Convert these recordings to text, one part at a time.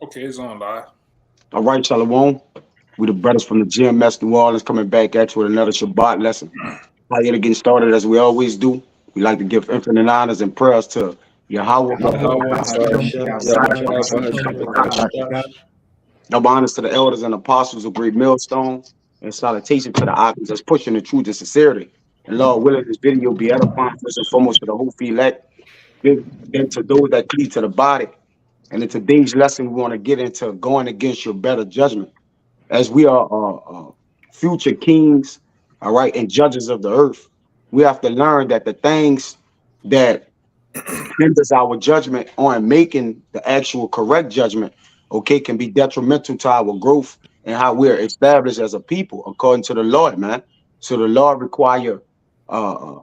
Okay, it's on live. All right, Shalom. We the brothers from the GMS New Orleans coming back at you with another Shabbat lesson. How you to get started as we always do. We like to give infinite honors and prayers to Yahweh. Yahweh Hashem, Yahweh Hashem, Double honors to the elders and apostles of Great Millstone. And salutation to the occupants that's pushing the truth and sincerity. And Lord willing, this video be edifying first and foremost for the whole elect. Then to those that cleave to the body. And in today's lesson, we want to get into going against your better judgment. As we are future kings, all right, and judges of the earth, we have to learn that the things that hinders our judgment on making the actual correct judgment, okay, can be detrimental to our growth and how we're established as a people, according to the Lord, man. So the Lord require a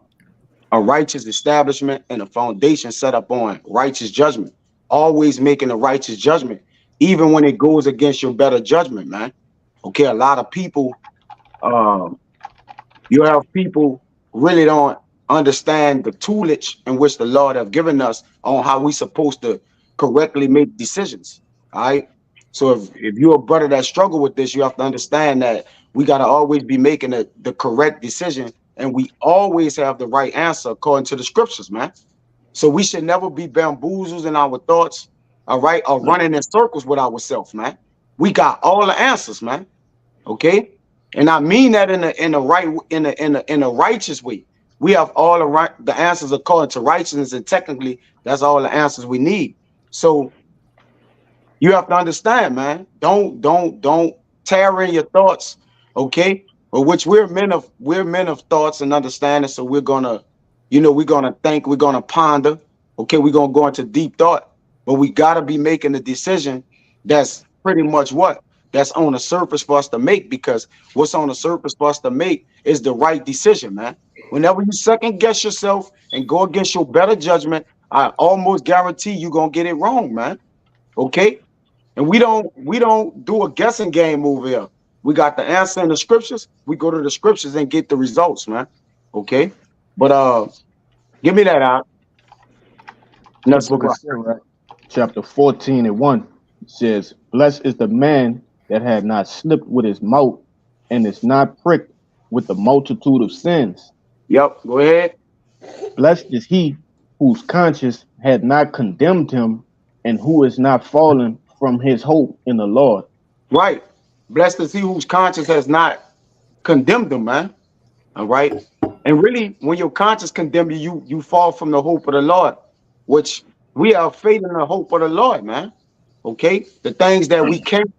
righteous establishment and a foundation set up on righteous judgment. Always making a righteous judgment, even when it goes against your better judgment, man. Okay, a lot of people, you have people really don't understand the toolage in which the Lord have given us on how we supposed to correctly make decisions. All right. So if you're a brother that struggle with this, you have to understand that we got to always be making the correct decision, and we always have the right answer according to the scriptures, man. So we should never be bamboozled in our thoughts, all right, or running in circles with ourselves, man. We got all the answers, man. Okay, and I mean that in a righteous way. We have all the answers according to righteousness, and technically, that's all the answers we need. So you have to understand, man. Don't tear in your thoughts, okay? But which we're men of thoughts and understanding. So we're gonna, we're gonna think, we're gonna ponder, okay? We're gonna go into deep thought, but we gotta be making a decision that's pretty much that's on the surface for us to make, because what's on the surface for us to make is the right decision, man. Whenever you second guess yourself and go against your better judgment, I almost guarantee you're gonna get it wrong, man. Okay? And we don't do a guessing game over here. We got the answer in the scriptures. We go to the scriptures and get the results, man. Okay? But give me that out. The book of Sirach, chapter 14 and 1 says, "Blessed is the man that had not slipped with his mouth and is not pricked with the multitude of sins." Yep, go ahead. Blessed is he whose conscience had not condemned him and who is not fallen from his hope in the Lord. Right. Blessed is he whose conscience has not condemned him, man. All right. And really, when your conscience condemn you, you fall from the hope of the Lord, which we have faith in the hope of the Lord, man. Okay. The things that we can't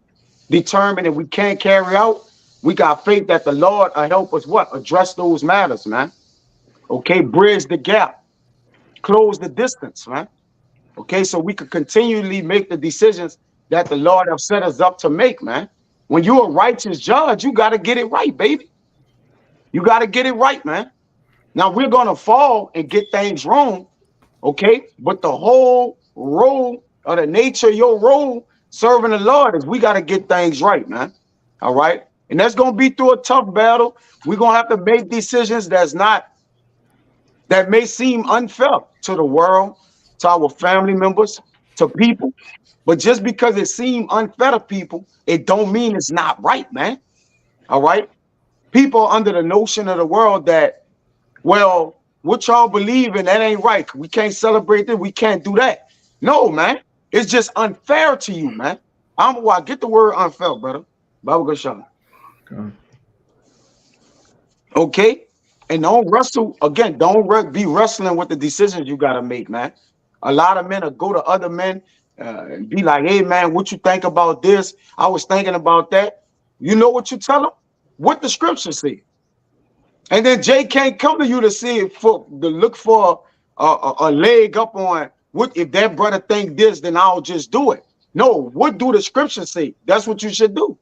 determine and we can't carry out, we got faith that the Lord will help us address those matters, man. Okay. Bridge the gap, close the distance, man. Okay. So we could continually make the decisions that the Lord have set us up to make, man. When you're a righteous judge, you got to get it right, baby. You got to get it right, man. Now we're going to fall and get things wrong. Okay. But the whole role or the nature of your role serving the Lord is we got to get things right, man. All right. And that's going to be through a tough battle. We're going to have to make decisions that may seem unfair to the world, to our family members, to people. But just because it seems unfair to people, it don't mean it's not right, man. All right. People are under the notion of the world that, well, what y'all believe in, that ain't right. We can't celebrate this. We can't do that. No, man. It's just unfair to you, man. I get the word unfair, brother. Bible good shot. Okay. And don't wrestle again. Don't be wrestling with the decisions you got to make, man. A lot of men will go to other men and be like, "Hey, man, what you think about this? I was thinking about that." You know what you tell them? What the scripture say. And then Jay can't come to you to see it to look for a leg up on what if that brother think this, then I'll just do it. No, what do the scriptures say? That's what you should do.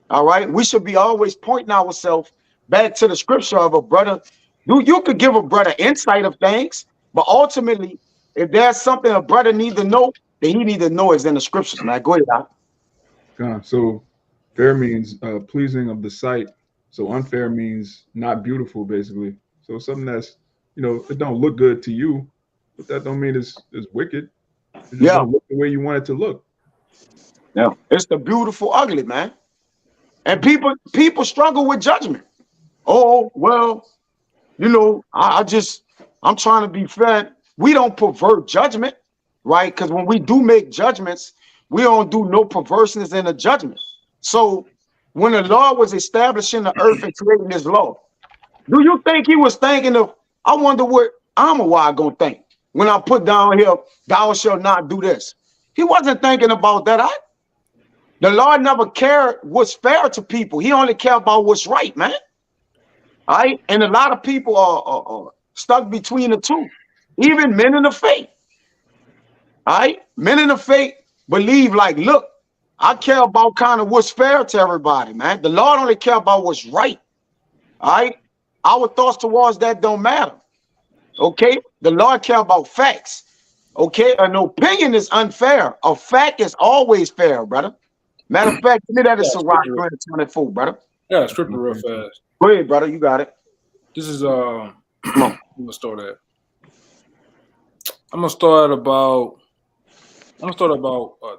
All right. We should be always pointing ourselves back to the scripture of a brother. You could give a brother insight of things, but ultimately, if there's something a brother need to know, then he need to know is in the scriptures, man. Go ahead. So fair means pleasing of the sight. So unfair means not beautiful, basically. So something that's, it don't look good to you, but that don't mean it's wicked. It just don't look the way you want it to look. Yeah, it's the beautiful ugly, man. And people struggle with judgment. Oh, well, I'm trying to be fair. We don't pervert judgment, right? Because when we do make judgments, we don't do no perverseness in the judgment. So when the law was establishing the earth and creating this law, do you think he was thinking of, I wonder what Amawai gonna think when I put down here, thou shalt not do this? He wasn't thinking about that. The Lord never cared what's fair to people. He only cared about what's right, man. All right. And a lot of people are stuck between the two, even men in the faith. All right. Men in the faith believe, like, look, I care about kind of what's fair to everybody, man. The Lord only care about what's right. All right. Our thoughts towards that don't matter. Okay. The Lord care about facts. Okay. An opinion is unfair. A fact is always fair, brother. Matter of fact, give me that is Sirach 24, brother. Yeah, scripture real fast. Go ahead, brother. You got it. This is I'm gonna start at. I'm gonna start about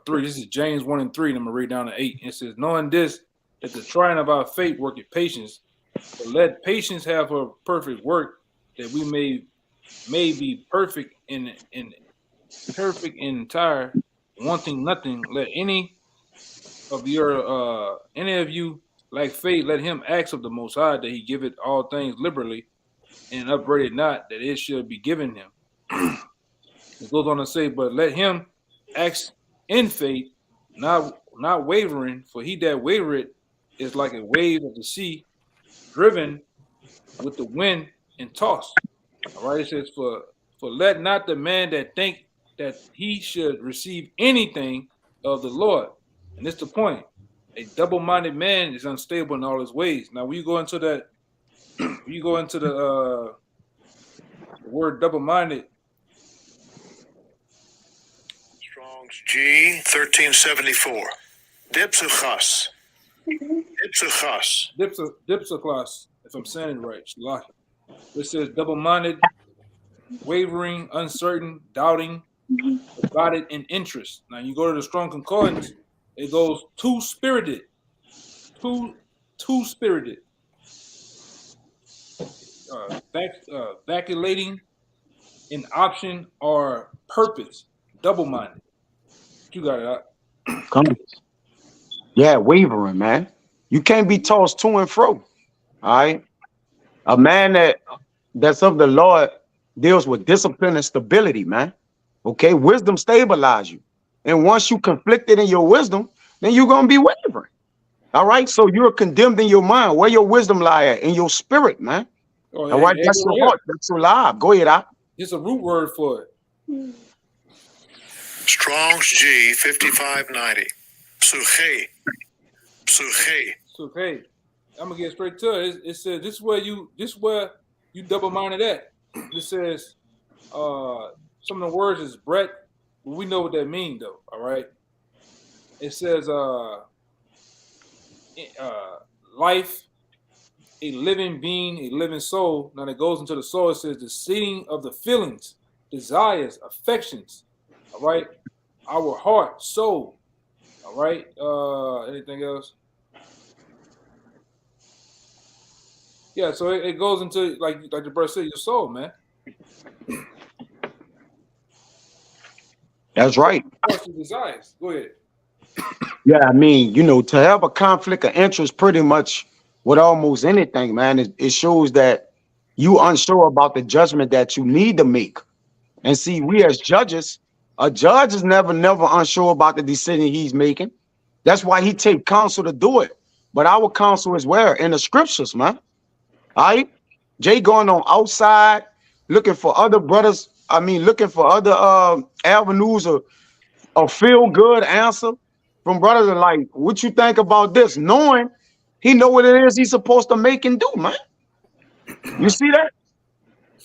3. This is James 1 and 3, and I'm gonna read down to 8. It says, knowing this, that the trying of our faith worketh patience, but let patience have her perfect work, that we may be perfect in entire, wanting nothing. Let any of you like faith, let him ask of the Most High, that he giveth all things liberally, and upbraid it not, that it should be given him. It goes on to say, but let him ask in faith, not wavering, for he that wavereth is like a wave of the sea, driven with the wind and tossed. All right, it says, for let not the man that think that he should receive anything of the Lord. And this is the point. A double-minded man is unstable in all his ways. Now, when you go into that, the word double-minded. Strong's G 1374. Dipsuchas. Dipsuklas, if I'm saying it right. It says double-minded, wavering, uncertain, doubting, divided in interest. Now, you go to the Strong Concordance, it goes two-spirited. Two-spirited. Vacillating in option or purpose. Double-minded. You got it out. Come on. Yeah, wavering, man. You can't be tossed to and fro. All right. A man that's of the Lord deals with discipline and stability, man. Okay, wisdom stabilizes you. And once you conflicted in your wisdom, then you're gonna be wavering. All right. So you're condemned in your mind. Where your wisdom lie at? In your spirit, man. Oh, all right, that's your heart. That's your life. Go ahead, out. It's a root word for it. Strong's G 5590. Psuche. I'm gonna get straight to it. It says this is where you double-minded at. It says some of the words is Brett, but we know what that means though. All right. It says life, a living being, a living soul. Now it goes into the soul. It says the seating of the feelings, desires, affections. All right. Our heart, soul. All right. Anything else? Yeah, so it goes into like the brother said, your soul, man. That's right. What's your desires? Go ahead. Yeah, I mean, to have a conflict of interest pretty much with almost anything, man, it shows that you unsure about the judgment that you need to make. And see, we as judges, a judge is never unsure about the decision he's making. That's why he take counsel to do it. But our counsel is where? In the scriptures, man. All right. Jay going on outside, looking for other brothers. I mean, looking for other avenues of feel good answer from brothers and like, what you think about this? Knowing he know what it is he's supposed to make and do, man. You see that?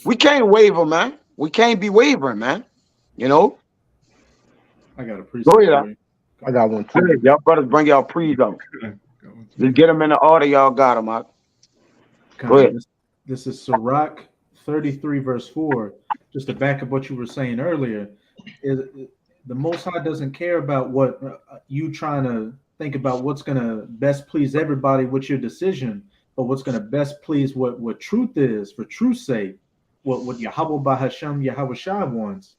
We can't waver, man. We can't be wavering, man. I got a pre. Go ahead. I got one too. Y'all brothers bring y'all pre's out. Just get them in the order y'all got them out. Go ahead. This is Sirach 33 verse 4. Just to back up what you were saying earlier, The Most High doesn't care about what you trying to think about what's going to best please everybody with your decision, but what's going to best please what truth is for truth's sake, what Yahweh Bahasham Yahweh Shai wants.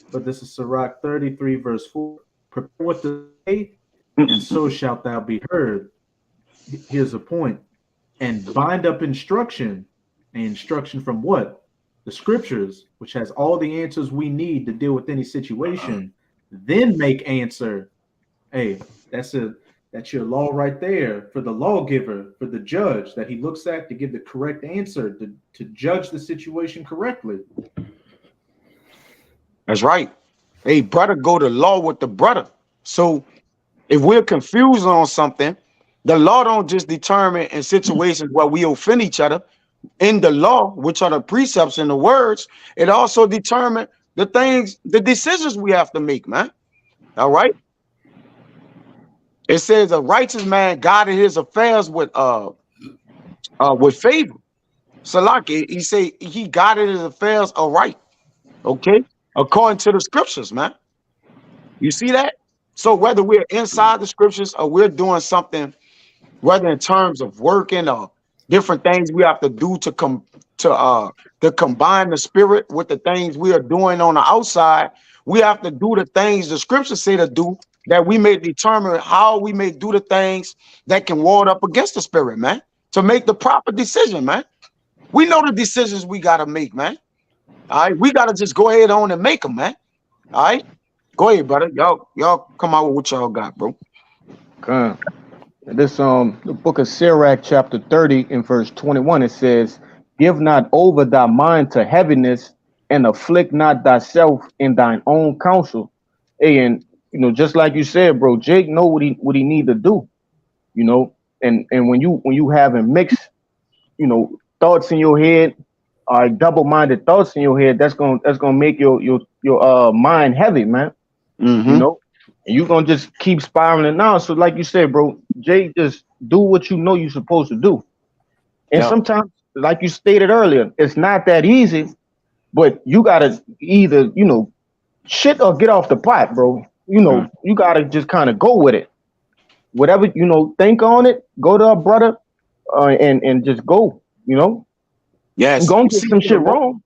But this is Sirach 33, verse 4. Prepare what to say, and so shalt thou be heard. Here's a point. And bind up instruction. And instruction from what? The scriptures, which has all the answers we need to deal with any situation. Then make answer. Hey, that's your law right there for the lawgiver, for the judge that he looks at to give the correct answer, to judge the situation correctly. That's right. Hey, brother, go to law with the brother. So if we're confused on something, the law don't just determine in situations where we offend each other. In the law, which are the precepts and the words, it also determines the things, the decisions we have to make, man. All right. It says a righteous man guided his affairs with favor. Salaki, he say he guided his affairs aright. Okay, according to the scriptures, man. You see that? So whether we're inside the scriptures or we're doing something, whether in terms of working or different things we have to do to combine the spirit with the things we are doing on the outside, we have to do the things the scriptures say to do, that we may determine how we may do the things that can ward up against the spirit, man, to make the proper decision, man. We know the decisions we got to make, man. All right, we got to just go ahead on and make them, man. All right, go ahead, brother. Y'all come out with what y'all got, bro. Okay. This the book of Sirach, chapter 30, in verse 21, it says, "Give not over thy mind to heaviness, and afflict not thyself in thine own counsel." Hey, and just like you said, bro, Jake know what he need to do, and when you having mixed, thoughts in your head, double-minded thoughts in your head, that's gonna make your mind heavy, man. Mm-hmm. And you're gonna just keep spiraling down. So, like you said, bro, Jay, just do what you know you're supposed to do. And sometimes, like you stated earlier, it's not that easy, but you gotta either, shit or get off the pot, bro. You gotta just kind of go with it. Whatever, think on it, go to a brother, and just go, Yes. You're gonna get some shit wrong.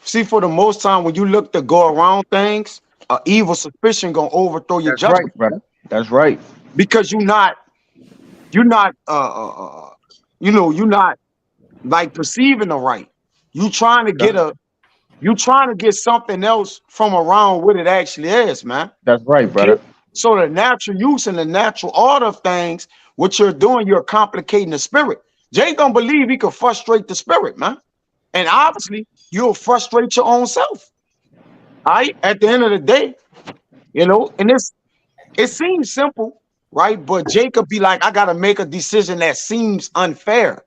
See, for the most time, when you look to go around things, evil suspicion gonna overthrow your judgment, right, brother. That's right. Because you're not like perceiving the right. You trying to get something else from around what it actually is, man. That's right, brother. So the natural use and the natural order of things, what you're doing, you're complicating the spirit. Jay don't believe he can frustrate the spirit, man. And obviously, you'll frustrate your own self. All right, at the end of the day, and it seems simple, right? But Jacob be like, I gotta make a decision that seems unfair,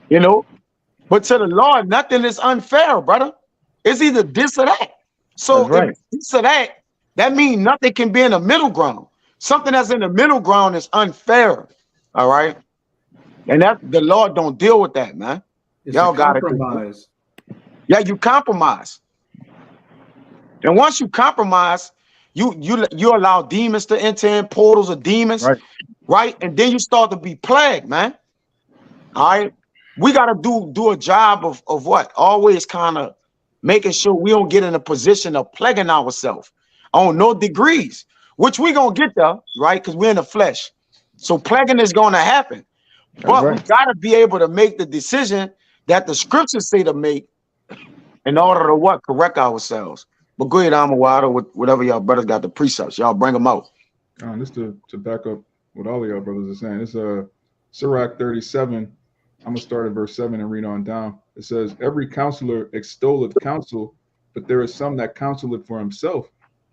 But to the Lord, nothing is unfair, brother. It's either this or that. So if it's this or that means nothing can be in the middle ground. Something that's in the middle ground is unfair. All right. And that the Lord don't deal with that, man. Y'all got compromise. Yeah, you compromise. And once you compromise, you allow demons to enter in, portals of demons, right? And then you start to be plagued, man. All right. We got to do a job of what? Always kind of making sure we don't get in a position of plaguing ourselves on no degrees, which we going to get there, right? Because we're in the flesh. So plaguing is going to happen. But we got to be able to make the decision that the scriptures say to make in order to what? Correct ourselves. But go ahead, Amawada, with whatever y'all brothers got the precepts. Y'all bring them out. Just to back up what all of y'all brothers are saying, it's Sirach 37. I'm going to start at verse 7 and read on down. It says, "Every counselor extolleth counsel, but there is some that counseleth for himself."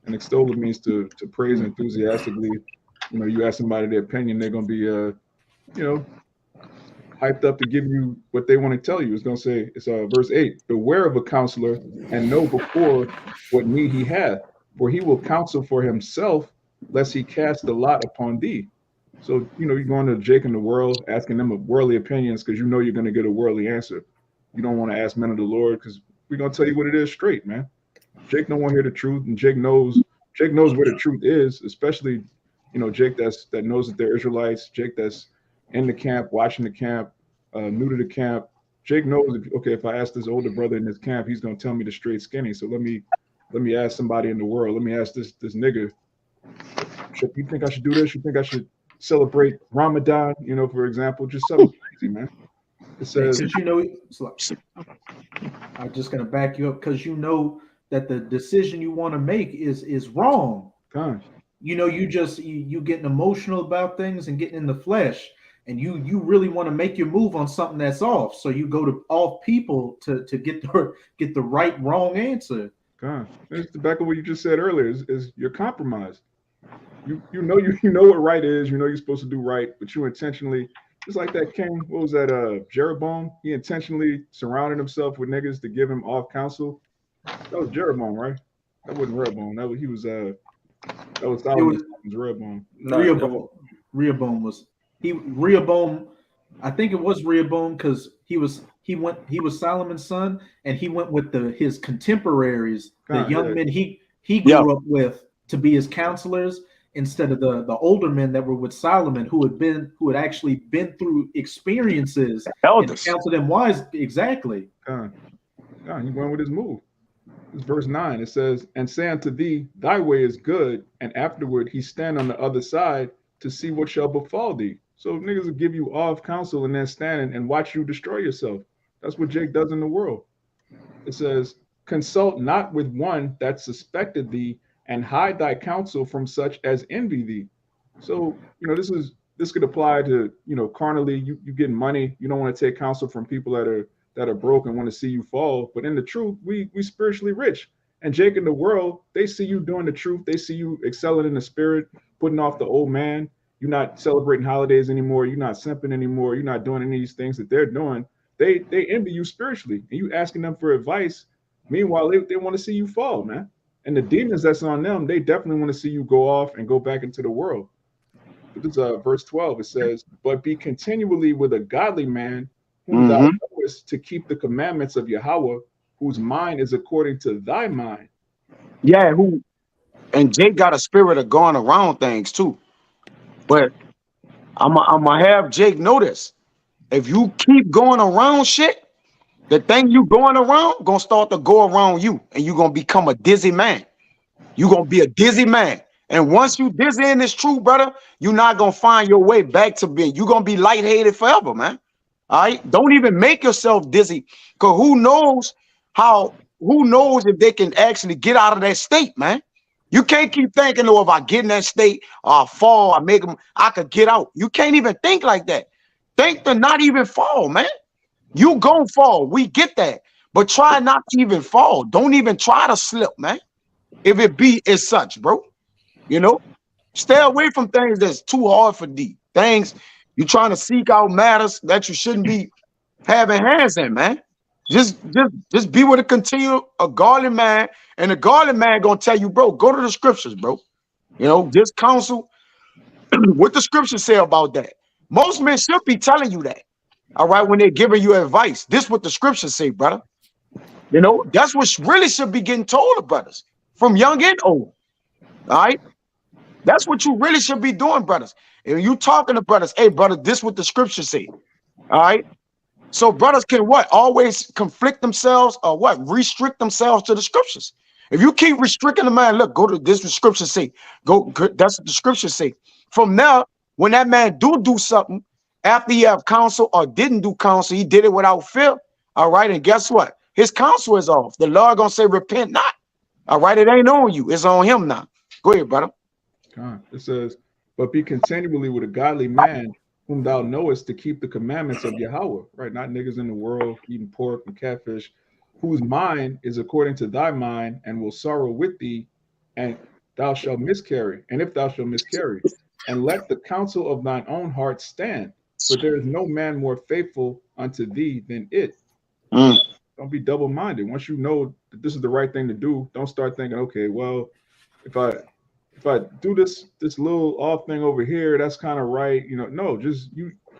And extol means to praise enthusiastically. You ask somebody their opinion, they're going to be, hyped up to give you what they want to tell you. It's going to say, it's verse 8, "Beware of a counselor, and know before what need he hath, for he will counsel for himself, lest he cast the lot upon thee." So, you're going to Jake in the world, asking them worldly opinions because you're going to get a worldly answer. You don't want to ask men of the Lord because we're going to tell you what it is straight, man. Jake don't want to hear the truth, and Jake knows where the truth is, especially, Jake that knows that they're Israelites, Jake that's in the camp, watching the camp, new to the camp. Jake knows if I ask this older brother in this camp, he's gonna tell me the straight skinny. So let me ask somebody in the world. Let me ask this nigga. You think I should do this? You think I should celebrate Ramadan? For example, just something crazy, man. It says, because I'm just gonna back you up because that the decision you want to make is wrong. God. You getting emotional about things and getting in the flesh, and you really want to make your move on something that's off. So you go to off people to get the right wrong answer. God, it's back of what you just said earlier. Is you're compromised. You know what right is. You know you're supposed to do right, but you intentionally, just like that king. What was that? Jeroboam. He intentionally surrounded himself with niggas to give him off counsel. That was Jeroboam, right? That wasn't Rehoboam. That was Solomon's Rehoboam. Rehoboam was Rehoboam. I think it was Rehoboam because he was Solomon's son, and he went with his contemporaries, the young men he grew up with, to be his counselors instead of the older men that were with Solomon, who had actually been through experiences and counseled them wise. Exactly. He went with his move. It's verse 9. It says, "And say unto thee, thy way is good, and afterward he stand on the other side to see what shall befall thee." So niggas will give you off counsel and then stand and watch you destroy yourself. That's what Jake does in the world. It says, "Consult not with one that suspected thee, and hide thy counsel from such as envy thee." So, this could apply to, carnally, you getting money. You don't want to take counsel from people that are broke and want to see you fall. But in the truth, we spiritually rich. And Jake in the world, they see you doing the truth. They see you excelling in the spirit, putting off the old man. You're not celebrating holidays anymore. You're not simping anymore. You're not doing any of these things that they're doing. They envy you spiritually, and you asking them for advice. Meanwhile, they want to see you fall, man. And the demons that's on them, they definitely want to see you go off and go back into the world. But this is verse 12. It says, "But be continually with a godly man, whom thou knowest to keep the commandments of Yahweh, whose mind is according to thy mind." Yeah, and Jake got a spirit of going around things too. But I'm gonna have Jake notice, if you keep going around shit, the thing you going around gonna start to go around you, and you're gonna become a dizzy man. You're gonna be a dizzy man. And once you dizzy in this truth, brother, you're not gonna find your way back to being. You're gonna be lightheaded forever, man. All right. Don't even make yourself dizzy, because who knows if they can actually get out of that state, man. You can't keep thinking, oh, if I get in that state, I'll fall, I could get out. You can't even think like that. Think to not even fall, man. You gon' fall. We get that. But try not to even fall. Don't even try to slip, man. If it be as such, bro. Stay away from things that's too hard for thee. Things you're trying to seek out matters that you shouldn't be having hands in, man. Just be with a godly man, and the godly man gonna tell you, bro, go to the scriptures, bro. Just counsel what the scriptures say about that. Most men should be telling you that. All right, when they're giving you advice, this is what the scriptures say, brother. That's what really should be getting told to brothers from young and old. All right, that's what you really should be doing, brothers. If you talking to brothers, hey, brother, this is what the scriptures say. All right. So brothers can what? Always conflict themselves or what? Restrict themselves to the scriptures. If you keep restricting the man, look, go to this, the scriptures say. That's what the scriptures say. From now, when that man do something, after he have counsel or didn't do counsel, he did it without fear. All right. And guess what? His counsel is off. The Lord gonna say, repent not. All right. It ain't on you. It's on him now. Go ahead, brother. It says, "But be continually with a godly man, whom thou knowest to keep the commandments of Yahweh," right? Not niggas in the world eating pork and catfish, "whose mind is according to thy mind, and will sorrow with thee, and thou shalt miscarry. And if thou shalt miscarry, and let the counsel of thine own heart stand, for there is no man more faithful unto thee than it." Don't be double-minded. Once you know that this is the right thing to do, don't start thinking, okay, well, if I do this little off thing over here, that's kind of right. No,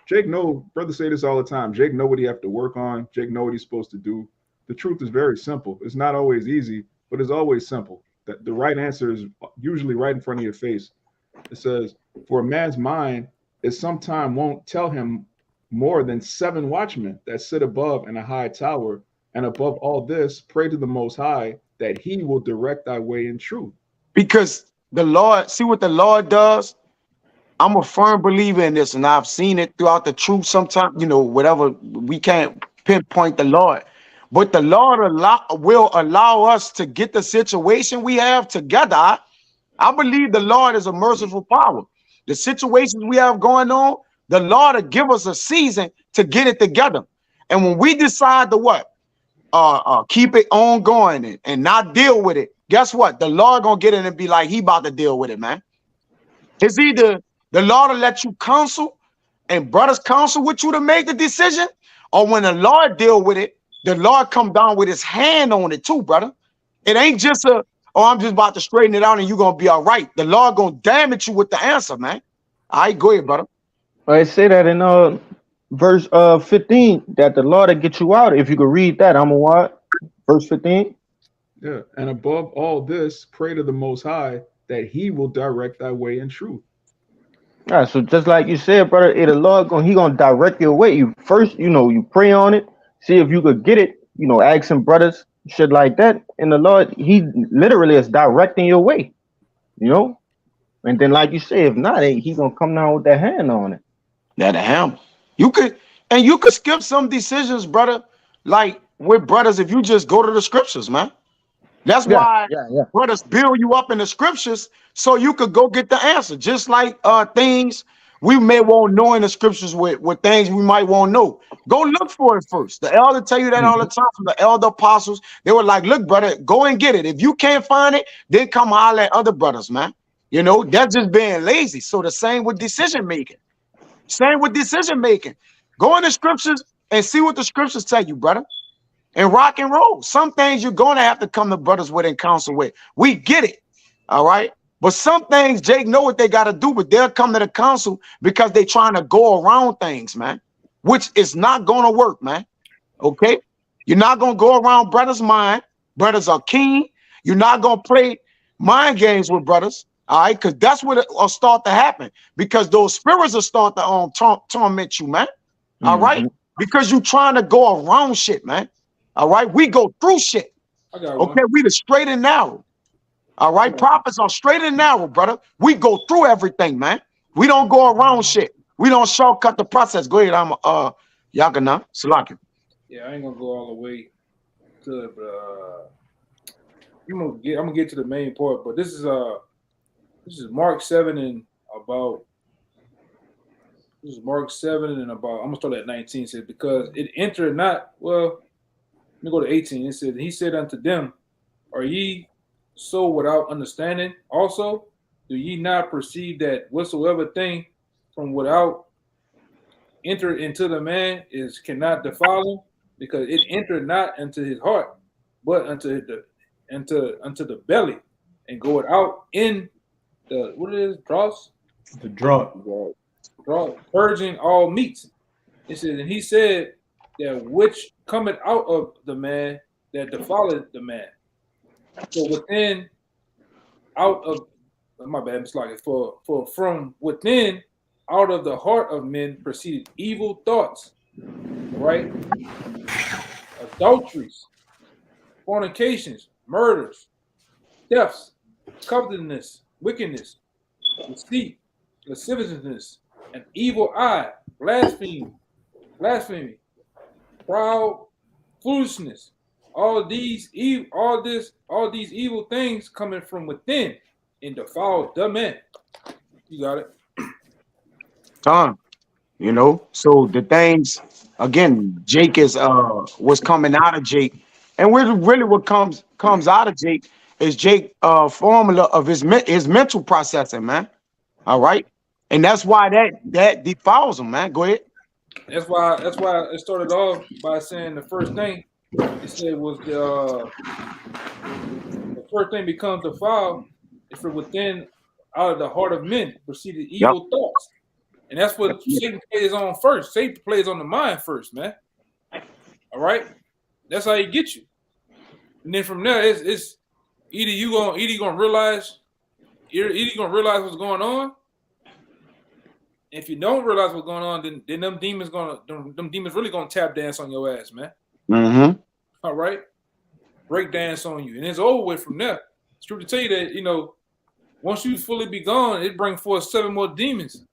Jake know, brothers say this all the time. Jake know what he have to work on. Jake know what he's supposed to do. The truth is very simple. It's not always easy, but it's always simple. That the right answer is usually right in front of your face. It says, "For a man's mind is sometime won't tell him more than 7 watchmen that sit above in a high tower, and above all this, pray to the Most High that He will direct thy way in truth." Because the Lord, see what the Lord does? I'm a firm believer in this, and I've seen it throughout the truth. Sometimes, whatever, we can't pinpoint the Lord, but the Lord will allow us to get the situation we have together. I believe the Lord is a merciful power. The situations we have going on, the Lord will give us a season to get it together. And when we decide to what? Keep it on going and not deal with it, guess what? The Lord gonna get in and be like, He about to deal with it, man. It's either the Lord will let you counsel and brothers counsel with you to make the decision, or when the Lord deal with it, the Lord come down with His hand on it too, brother. It ain't just I'm just about to straighten it out and you're gonna be all right. The Lord gonna damage you with the answer, man. All right, go ahead, brother. I say that in verse 15 that the Lord will get you out. If you could read that, I'm a what? Verse 15. Yeah. "And above all this, pray to the Most High that He will direct thy way in truth." All right, so just like you said, brother, the Lord He gonna direct your way. You first, you pray on it, see if you could get it. Ask some brothers, shit like that, and the Lord, He literally is directing your way. And then, like you say, if not, He gonna come down with that hand on it. That hammer. You could skip some decisions, brother. Like with brothers, if you just go to the scriptures, man. That's Yeah, why yeah. brothers build you up in the scriptures so you could go get the answer. Just like things we may want to know in the scriptures with things we might want to know. Go look for it first. The elder tell you that all the time from the elder apostles. They were like, look, brother, go and get it. If you can't find it, then come holler at other brothers, man. That's just being lazy. So the same with decision making. Same with decision making. Go in the scriptures and see what the scriptures tell you, brother. And rock and roll. Some things you're going to have to come to brothers with and counsel with. We get it. All right. But some things, Jake know what they got to do, but they'll come to the council because they're trying to go around things, man, which is not going to work, man. Okay. You're not going to go around brothers' mind. Brothers are keen. You're not going to play mind games with brothers. All right. Because that's what will start to happen, because those spirits will start to torment you, man. All right. Because you're trying to go around shit, man. All right, we go through shit. Okay, we the straight and narrow. All right, prophets are straight and narrow, brother. We go through everything, man. We don't go around shit. We don't shortcut the process. Go ahead, I'm Yakana Salaki. Yeah, I ain't gonna go all the way to it, but I'm gonna get to the main part. But this is Mark 7 and about. This is Mark 7 and about. I'm gonna start at 19. Says, because it entered not well. Let me go to 18. It said, He said unto them, Are ye so without understanding also? Do ye not perceive that whatsoever thing from without entered into the man cannot defile him, because it entered not into his heart, but unto the belly, and goeth out in the dross? The draught. Purging all meats. It says, and he said that which cometh out of the man that defileth the man. So within, out of my bad, it's like for from within, out of the heart of men proceeded evil thoughts, right? Adulteries, fornications, murders, thefts, covetousness, wickedness, deceit, lasciviousness, an evil eye, blasphemy, proud, foolishness. All these evil things coming from within and defile the man. You got it. So the things again, Jake is what's coming out of Jake, and really what comes out of Jake is Jake formula of his mental processing, man. All right, and that's why that defiles him, man. Go ahead. That's why it started off by saying the first thing it said was the first thing becomes defiled is from within, out of the heart of men proceeded evil thoughts. And that's what Satan plays on first. Satan plays on the mind first, man. All right? That's how he gets you. And then from there, it's either you gonna realize what's going on. If you don't realize what's going on, then them demons really gonna tap dance on your ass, man. Mm-hmm. All right, break dance on you, and it's over with from there. It's true to tell you that once you fully be gone, it bring forth 7 more demons.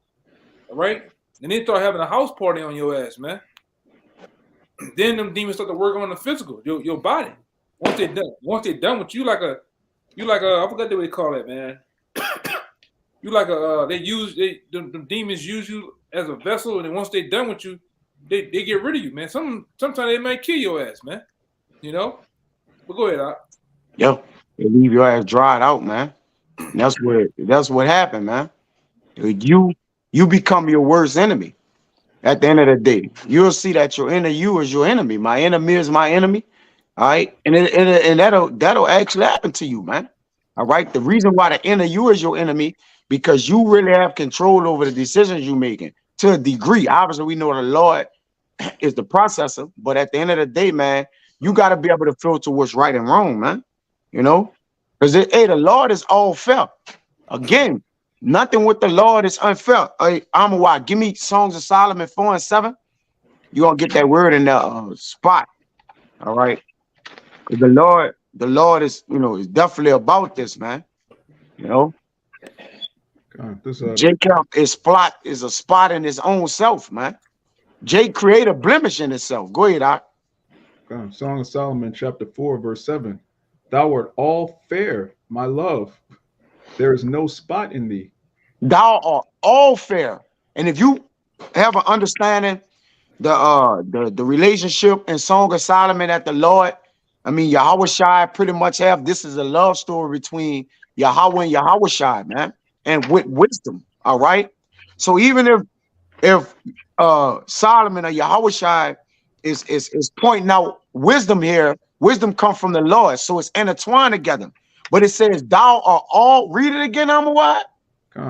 All right, and they start having a house party on your ass, man. Then them demons start to work on the physical, your body. Once they're done with you, like a I forgot what they call it, man. You like the demons use you as a vessel, and then once they're done with you, they get rid of you, man. Sometimes they might kill your ass, man. But go ahead, Doc. Yo, they leave your ass dried out, man. And that's what happened, man. You become your worst enemy. At the end of the day, you'll see that your inner you is your enemy. My enemy is my enemy. All right, and that'll actually happen to you, man. All right. The reason why the inner you is your enemy, because you really have control over the decisions you're making to a degree. Obviously, we know the Lord is the processor, but at the end of the day, man, you got to be able to filter what's right and wrong, man. Because the Lord is all fair. Again, nothing with the Lord is unfair. Hey, Amawai, give me Songs of Solomon 4 and 7. You're gonna get that word in the spot. All right. The Lord is, is definitely about this, man. Jacob is a spot in his own self, man. Jake create a blemish in himself. Go ahead, Doc. Song of Solomon, chapter 4, verse 7. Thou art all fair, my love. There is no spot in thee. Thou art all fair. And if you have an understanding the relationship in Song of Solomon that the Lord, Yahweh Shai pretty much have, this is a love story between Yahweh and Yahweh Shai, man, and with wisdom. All right. So even if Solomon or Yahweh Shai is pointing out wisdom here, wisdom comes from the Lord, so it's intertwined together. But it says, thou art all, read it again, Amawad.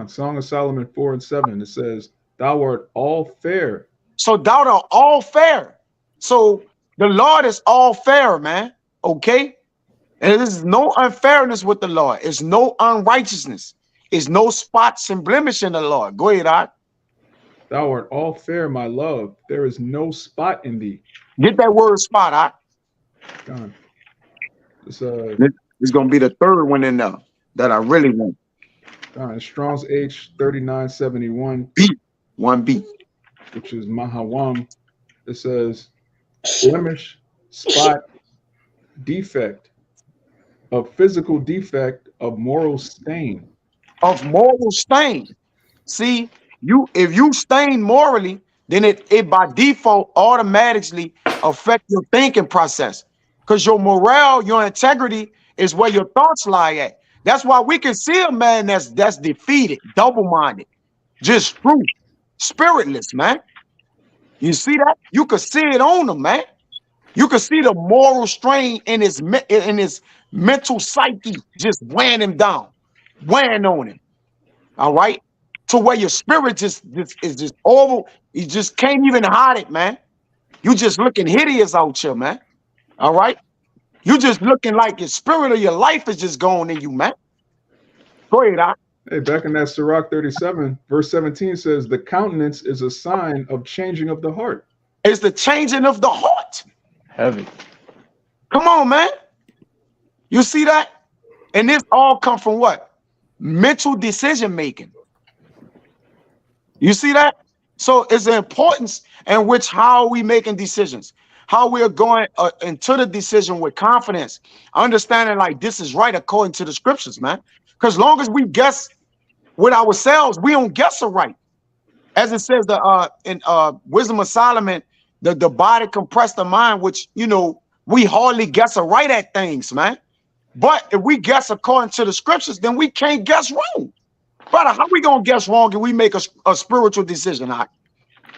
Song of Solomon 4 and 7. It says, thou art all fair. So thou art all fair. So the Lord is all fair, man. Okay. And there's no unfairness with the Lord. It's no unrighteousness. It's no spots and blemish in the Lord. Go ahead, Art. Thou art all fair, my love. There is no spot in thee. Get that word spot, Art. It's going to be the third one in there that I really want. Strong's H 3971. B. 1B. Which is Mahawam. It says, blemish, spot, defect, of physical defect, of moral stain. Of moral stain. See, if you stain morally, then it by default automatically affect your thinking process. Because your morale, your integrity is where your thoughts lie at. That's why we can see a man that's defeated, double-minded, just true, spiritless, man. You see that? You could see it on him, man. You could see the moral strain in his mental psyche just weighing him down, weighing on him. All right? To where your spirit is just over. You just can't even hide it, man. You just looking hideous out here, man. All right? You just looking like your spirit of your life is just going in you, man. Go ahead, Doc. Hey, back in that Sirach 37, verse 17 says, the countenance is a sign of changing of the heart. It's the changing of the heart. Heavy. Come on, man. You see that? And this all come from what? Mental decision making. You see that? So it's the importance in which how are we making decisions, how we are going into the decision with confidence, understanding like this is right according to the scriptures, man. Because long as we guess with ourselves, we don't guess it right. As it says in Wisdom of Solomon, the body compressed the mind, which, we hardly guess it right at things, man. But if we guess according to the scriptures, then we can't guess wrong. Brother, how we going to guess wrong if we make a spiritual decision,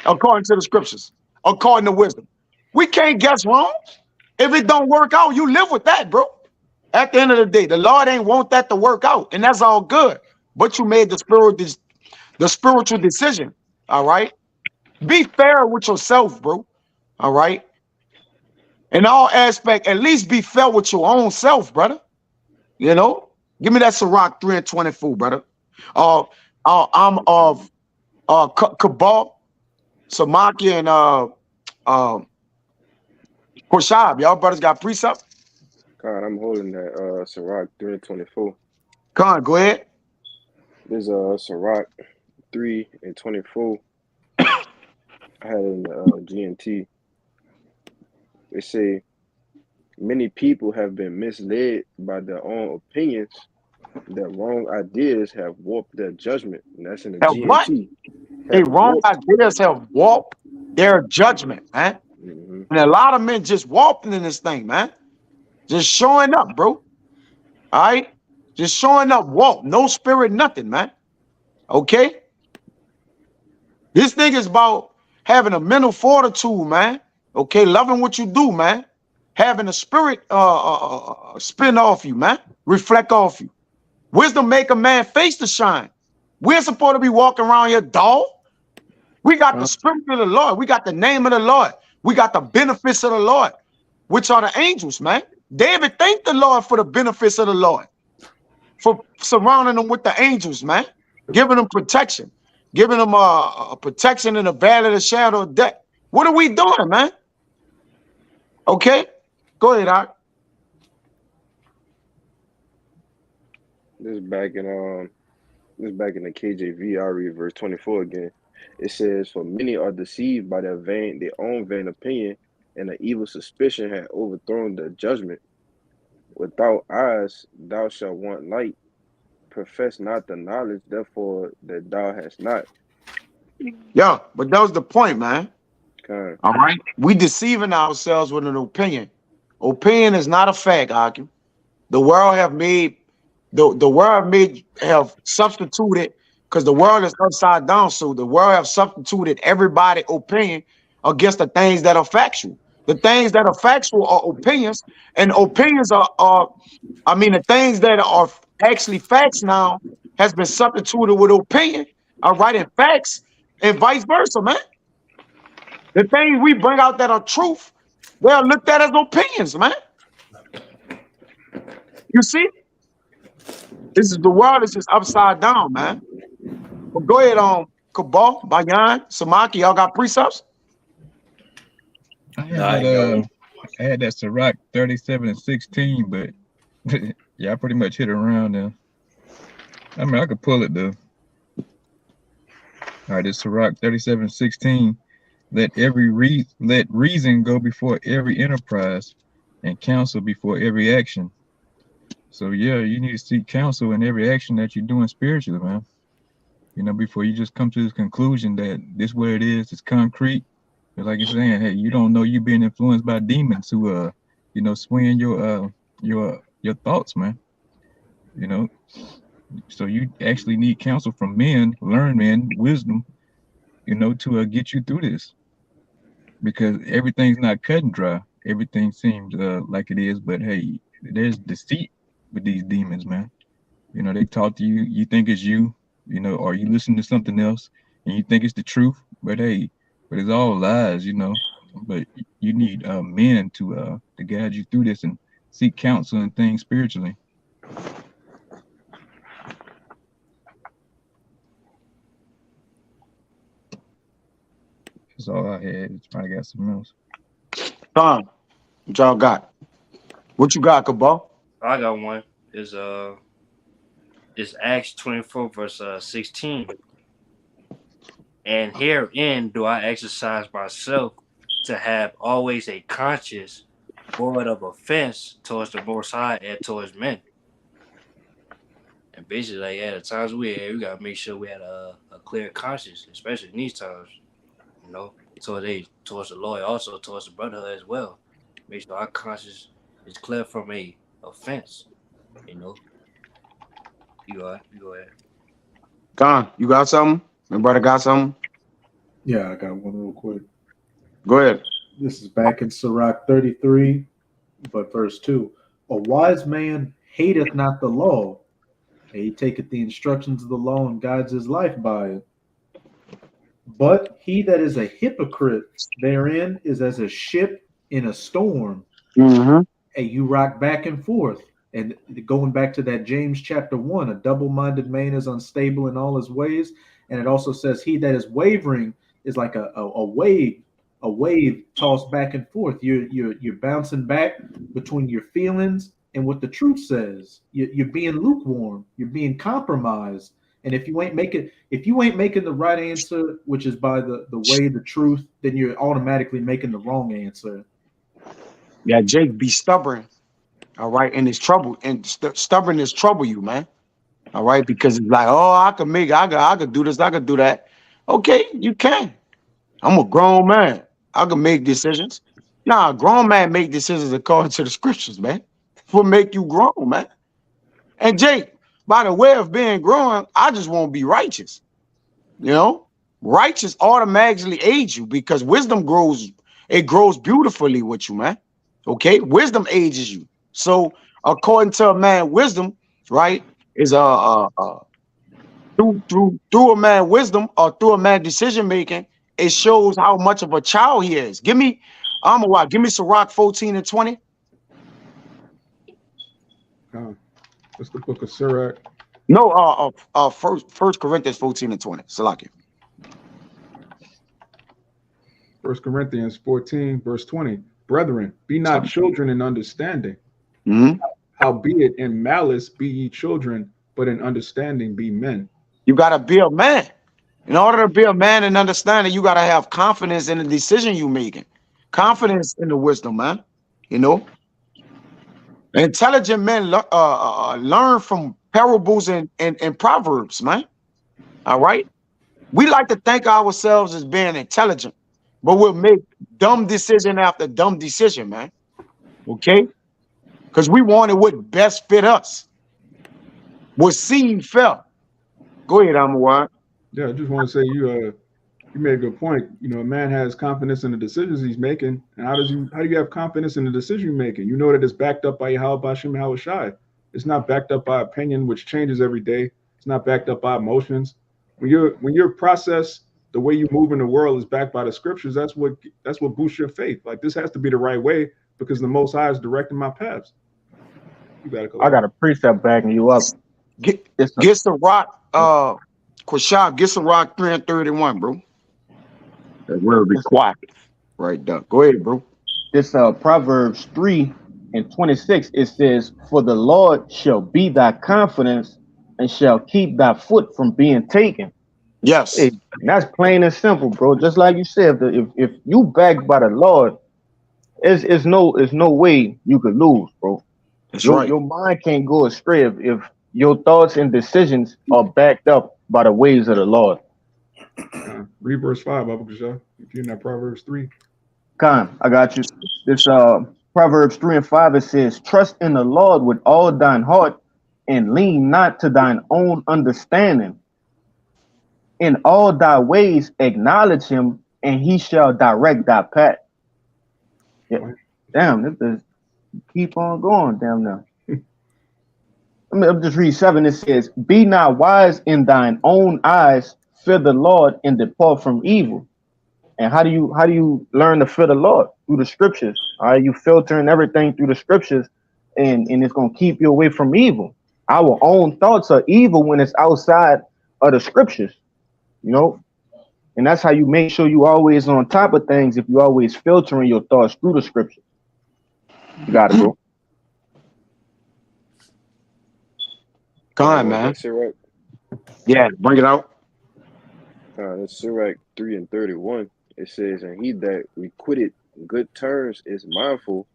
according to the scriptures, according to wisdom? We can't guess wrong. If it don't work out, you live with that, bro. At the end of the day, the Lord ain't want that to work out, and that's all good. But you made the spiritual decision, all right? Be fair with yourself, bro, all right? In all aspects, at least be fair with your own self, brother. You know, give me that Sirach 3 and 24, brother. I'm of Kabal, Samaki, and Koshab. Y'all brothers got precept? God, I'm holding that Sirach 3 and 24. Come on, go ahead. This Sirach 3 and 24. I had it in the GNT. They say many people have been misled by their own opinions. Their wrong ideas have warped their judgment. And that's in the Have what? GNT. They Have wrong warped. ideas have warped their judgment, man. Mm-hmm. And a lot of men just walking in this thing, man. Just showing up, bro. All right? Just showing up, walk. No spirit, nothing, man. Okay? This thing is about having a mental fortitude, man. Okay? Loving what you do, man. Having a spirit spin off you, man. Reflect off you. Wisdom make a man face to shine. We're supposed to be walking around here, dog. We got the spirit of the Lord. We got the name of the Lord. We got the benefits of the Lord, which are the angels, man. David thanked the Lord for the benefits of the Lord, for surrounding them with the angels, man, giving them protection, giving them a protection in the valley of the shadow of death. What are we doing, man? Okay, go ahead, Art. This is back in the KJV. I read verse 24 again. It says, "For many are deceived by their own vain opinion, and an evil suspicion had overthrown the judgment. Without eyes thou shalt want light. Profess not the knowledge, therefore that thou hast not." Yeah, but that was the point, man. Okay. All right, we deceiving ourselves with an opinion. Opinion is not a fact, Hakim. The world have made have substituted, because the world is upside down. So the world have substituted everybody's opinion against the things that are factual. The things that are factual are opinions, and opinions are the things that are actually facts now has been substituted with opinion. All right, and facts, and vice versa, man. The things we bring out that are truth, they are looked at as opinions, man. You see? This is the world is just upside down, man. Well, go ahead on Kabal, Bayan, Samaki. Y'all got precepts? I had that Sirach 37 and 16, but yeah, I pretty much hit around there. I mean, I could pull it though. All right, this Sirach 37 and 16. Let reason go before every enterprise, and counsel before every action. So yeah, you need to seek counsel in every action that you're doing spiritually, man. You know, before you just come to this conclusion that this what it is, it's concrete. But like you're saying, hey, you don't know you're being influenced by demons who swaying your thoughts, man. You know, so you actually need counsel from men, learn men, wisdom, to get you through this. Because everything's not cut and dry. Everything seems like it is, but hey, there's deceit with these demons, man. You know, they talk to you, you think it's you, or you listen to something else and you think it's the truth, but hey, it's all lies, But you need men to guide you through this and seek counsel and things spiritually. That's all I had. It's probably got something else. Tom, what y'all got? What you got, Kabal? I got one. It's Acts 24 verse 16. "And herein do I exercise myself to have always a conscience void of offense towards the Most High and towards men." And basically, like at the times we gotta make sure we had a clear conscience, especially in these times. Towards the Lord, also towards the brotherhood as well. Make sure our conscience is clear from a offense. You go ahead. Don, you got something? My brother got something? Yeah, I got one real quick. Go ahead. This is back in Sirach 33, but verse 2. "A wise man hateth not the law, and he taketh the instructions of the law and guides his life by it. But he that is a hypocrite therein is as a ship in a storm, Mm-hmm. and you rock back and forth. And going back to that James chapter 1, a double-minded man is unstable in all his ways. And it also says he that is wavering is like a wave tossed back and forth. You're bouncing back between your feelings and what the truth says. You're being lukewarm. You're being compromised. And if you ain't making the right answer, which is by the way, the truth, then you're automatically making the wrong answer. Yeah, Jake, be stubborn. All right, and it's trouble, and stubbornness trouble you, man. All right, because it's like, oh, I could do this, I could do that. Okay, you can. I'm a grown man. I can make decisions. Nah, a grown man make decisions according to the scriptures, man. What make you grown, man? And Jake, by the way of being grown, I just want to be righteous. You know, righteous automatically aids you because wisdom grows. It grows beautifully with you, man. Okay, wisdom ages you. So according to a man, wisdom, right, is through a man wisdom or through a man decision making, it shows how much of a child he is. Give me Sirach 14 and 20. What's the book of Sirach? No, First Corinthians 14 and 20. Salakia. 1 Corinthians 14, verse 20. Brethren, be not children in understanding. Howbeit in malice be ye children, but in understanding be men. You got to be a man. In order to be a man and understanding, you got to have confidence in the decision you making. Confidence in the wisdom, man. You know? Intelligent men learn from parables and proverbs, man. All right? We like to think ourselves as being intelligent, but we'll make dumb decision after dumb decision, man. Okay? Because we wanted what best fit us. What seemed felt. Go ahead, Amawad. Yeah, I just want to say you made a good point. You know, a man has confidence in the decisions he's making. And how do you have confidence in the decision you're making? You know that it's backed up by Yahweh Bashim Hawashai. It's not backed up by opinion, which changes every day. It's not backed up by emotions. When your process, the way you move in the world is backed by the scriptures, that's what boosts your faith. Like, this has to be the right way because the Most High is directing my paths. You gotta go. I got a precept backing you up. Get Sirach, Quashab, get Sirach 3 and 31, bro. That will be quiet right there. Go ahead, bro. This Proverbs 3 and 26, it says, for the Lord shall be thy confidence and shall keep thy foot from being taken. Yes. Hey, that's plain and simple, bro. Just like you said, if you backed by the Lord, it's no way you could lose, bro. That's right. Your mind can't go astray if your thoughts and decisions are backed up by the ways of the Lord. Read verse 5, Abu Kasha, if you're in that Proverbs 3. Khan, I got you. This Proverbs 3 and 5, it says, trust in the Lord with all thine heart and lean not to thine own understanding. In all thy ways acknowledge him, and he shall direct thy path. Yeah. Damn, this is keep on going, damn now. Let me just read 7. It says, be not wise in thine own eyes, fear the Lord and depart from evil. And how do you learn to fear the Lord? Through the scriptures. All right, you filtering everything through the scriptures, and it's gonna keep you away from evil. Our own thoughts are evil when it's outside of the scriptures, you know. And that's how you make sure you always on top of things, if you always filtering your thoughts through the scriptures. You got it, bro. Go on, man. Sirach, Yeah, bring it out. that's Sirach 3 and 31. It says, and he that requited good terms is mindful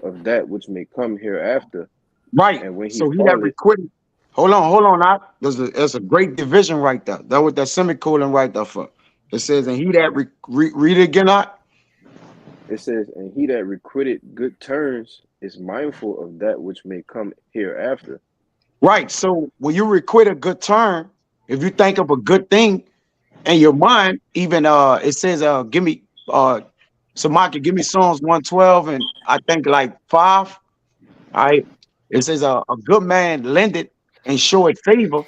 of that which may come hereafter. Right. And when he that requited. Hold on. There's a great division right there. That was that semicolon right there for. It says, and he that read it again, not. It says, and he that requited good terms is mindful of that which may come hereafter. Right. So when you requite a good term, if you think of a good thing in your mind, even it says give me Samaki, give me Psalms 112 and I think like 5. All right. It says a good man lend it and show it favor.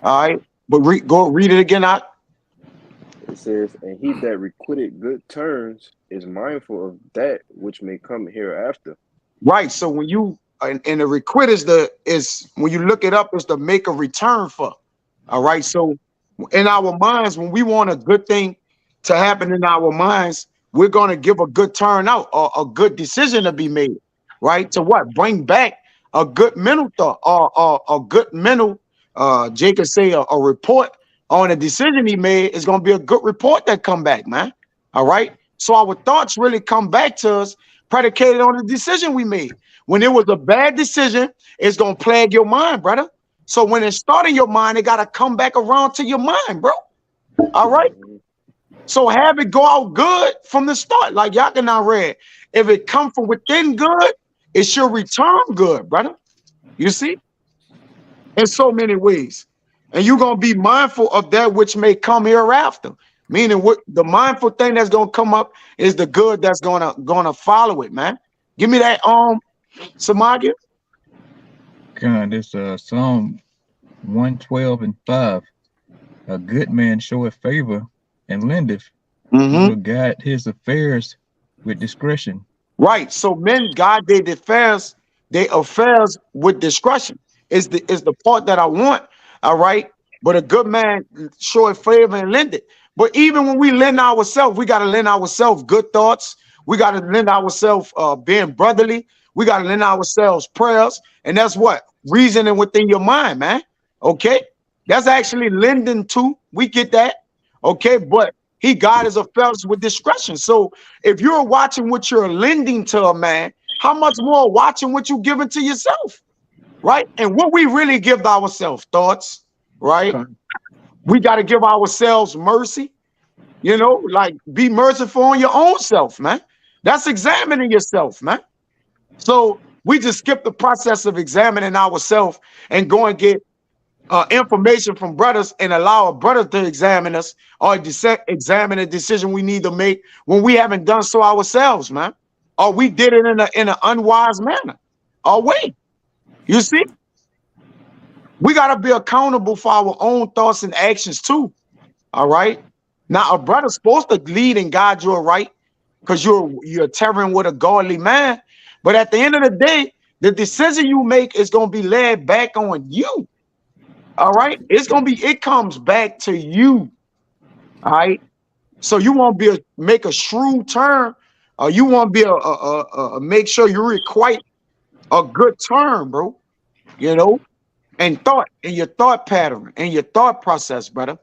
All right. But go read it again out. It says, and he that requited good terms is mindful of that which may come hereafter. Right. So when you and the requite is when you look it up, is to make a return for. All right. So in our minds, when we want a good thing to happen in our minds, we're going to give a good turnout or a good decision to be made, right? To what? Bring back a good mental thought or a good mental, Jacob say a report on a decision he made is going to be a good report that come back, man. All right. So our thoughts really come back to us predicated on the decision we made. When it was a bad decision, it's going to plague your mind, brother. So when it started in your mind, it got to come back around to your mind, bro. All right. So have it go out good from the start, like y'all can now read. If it come from within good, it should return good, brother. You see? In so many ways. And you're going to be mindful of that which may come hereafter. Meaning what the mindful thing that's going to come up is the good that's gonna follow it, man. Give me that Samagia. God, this Psalm 112:5. A good man showeth favor and lendeth. He will guide his affairs with discretion. Right. So men guide their affairs with discretion. Is the part that I want. All right. But a good man showeth favor and lend it. But even when we lend ourselves, we got to lend ourselves good thoughts. We got to lend ourselves being brotherly. We got to lend ourselves prayers. And that's what? Reasoning within your mind, man. Okay. That's actually lending to. We get that. Okay. But he guides his affairs with discretion. So if you're watching what you're lending to a man, how much more watching what you're giving to yourself? Right. And what we really give ourselves thoughts. Right. We got to give ourselves mercy, like be merciful on your own self, man. That's examining yourself, man. So we just skip the process of examining ourselves and go and get information from brothers and allow a brother to examine us or examine a decision we need to make when we haven't done so ourselves, man. Or we did it in an unwise manner. Or wait, you see? We got to be accountable for our own thoughts and actions too. All right. Now, a brother's supposed to lead and guide you right because you're tearing with a godly man. But at the end of the day, the decision you make is going to be led back on you. All right. It comes back to you. All right. So you won't make a shrewd turn. You won't be make sure you requite a good turn, bro. And thought in your thought pattern and your thought process, brother.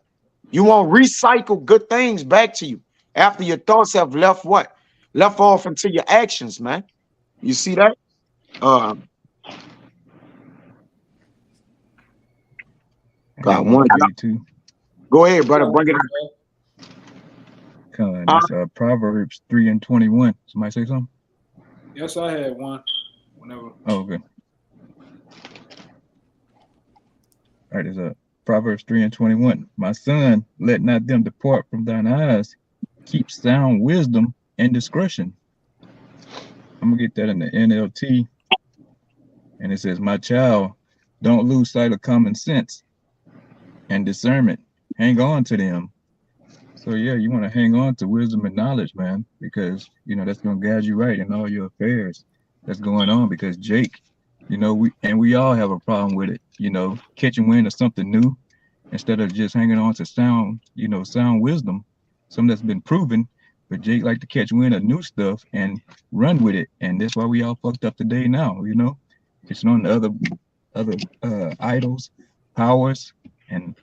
You won't recycle good things back to you after your thoughts have left off into your actions, man. You see that? Got one. Go ahead, brother. Bring it up. That's Proverbs 3:21. Somebody say something? Yes, I had one. Whenever. Oh, okay. All right, it's Proverbs 3:21. My son, let not them depart from thine eyes. Keep sound wisdom and discretion. I'm gonna get that in the NLT. And it says, my child, don't lose sight of common sense and discernment. Hang on to them. So yeah, you want to hang on to wisdom and knowledge, man, because that's gonna guide you right in all your affairs that's going on. Because Jake, we all have a problem with it, catching wind of something new instead of just hanging on to sound wisdom, something that's been proven. But Jake like to catch wind of new stuff and run with it, and that's why we all fucked up today now, catching on to other idols, powers, and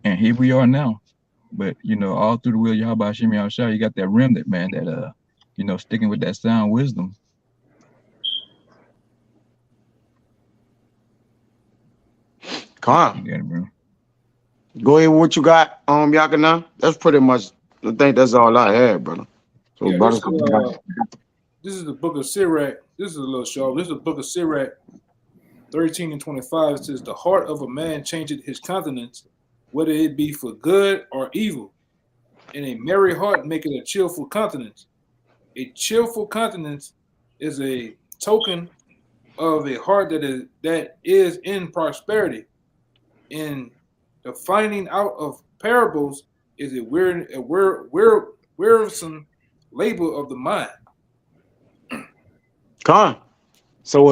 here we are now. But all through the will of Yahweh Hashem Yahushua, you got that remnant, man, that sticking with that sound wisdom. Come on. Go ahead with what you got, Yakana. That's pretty much, I think that's all I had, brother. So, yeah, brother, this is the book of Sirach. This is a little short. This is the book of Sirach 13:25. It says, the heart of a man changeth his countenance, whether it be for good or evil. And a merry heart maketh a cheerful countenance. A cheerful countenance is a token of a heart that is in prosperity. And the finding out of parables is a wearisome labor of the mind. Come on. So